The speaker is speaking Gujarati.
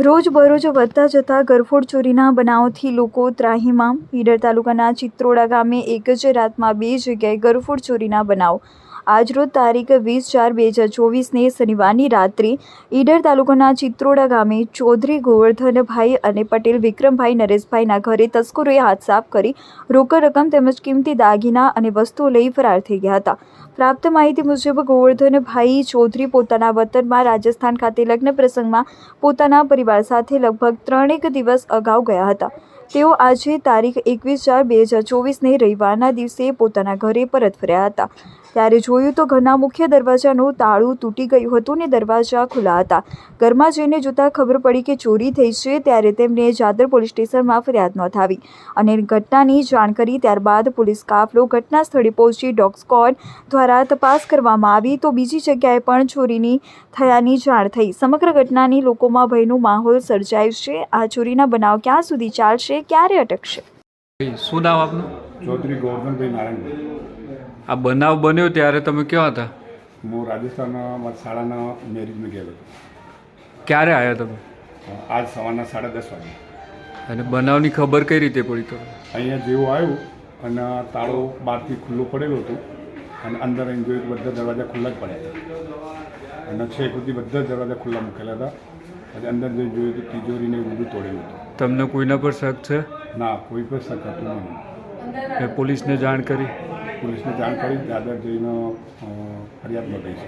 રોજબરોજ વધતા જતા ગરફોડ ચોરીના બનાવથી લોકો ત્રાહિમામ. ઈડર તાલુકાના ચિત્રોડા ગામે એક જ રાતમાં 2 જગ્યાએ ગરફોડ ચોરીના બનાવ. આજરોજ તારીખ 20/4/2024ને શનિવારની રાત્રે ઈડર તાલુકાના ચિત્રોડા ગામે ચૌધરી ગોવર્ધનભાઈ અને પટેલ વિક્રમભાઈ નરેશભાઈના ઘરે તસ્કરોએ હાથ સાફ કરી રોકડ રકમ તેમજ કિંમતી દાગીના અને વસ્તુઓ લઈ ફરાર થઈ ગયા હતા. પ્રાપ્ત માહિતી મુજબ ગોવર્ધનભાઈ ચૌધરી પોતાના વતનમાં રાજસ્થાન ખાતે લગ્ન પ્રસંગમાં પોતાના પરિવાર સાથે લગભગ 3 દિવસ અગાઉ ગયા હતા. તેઓ આજે તારીખ 21/4/2024ને રવિવારના દિવસે પોતાના ઘરે પરત ફર્યા હતા. ત્યારે જોયું તો ઘરના મુખ્ય દરવાજાનું તાળું તૂટી ગયું હતું અને દરવાજા ખુલ્લા હતા. ઘરમાં જઈને જોતા ખબર પડી કે ચોરી થઈ છે. ત્યારે તેમને જાદર પોલીસ સ્ટેશનમાં ફરિયાદ નોંધાવી અને ઘટનાની જાણ કરી. ત્યારબાદ પોલીસ કાફલો ઘટના સ્થળે પહોંચી ડોગ સ્ક્વોડ દ્વારા તપાસ કરવામાં આવી તો બીજી જગ્યાએ પણ ચોરીની થયાની જાણ થઈ. સમગ્ર ઘટનાની લોકોમાં ભયનો માહોલ સર્જાયો છે. આ ચોરીના બનાવ ક્યાં સુધી ચાલશે, ક્યારે અટકશે? શું નામ આપનું? ચૌધરી ગોવર્ધનભાઈ નારાયણભાઈ. આ બનાવ બન્યો ત્યારે તમે ક્યાં હતા? હું રાજસ્થાનમાં મારી શાળાના મેરેજમાં ગયેલો હતો. ક્યારે આવ્યા તમે? આજ સવારના 10:30 વાગે. અને બનાવની ખબર કઈ રીતે પડી તો? અહીંયા જેવું આવ્યું અને તાળો બહારથી ખુલ્લો પડેલો હતો અને અંદર અહીં જોયું તો બધા દરવાજા ખુલ્લા જ પડ્યા હતા અને છેક સુધી બધા દરવાજા ખુલ્લા મૂકેલા હતા. અને અંદર જોયું તો તિજોરીને એવું બધું તોડેલું હતું. તમને કોઈના પર શક છે? ના, કોઈ પણ શક હતું નહીં. મેં પોલીસને જાણ કરી? પોલીસને જાણ કરી દાદર જઈને ફરિયાદ નોંધાઈ છે.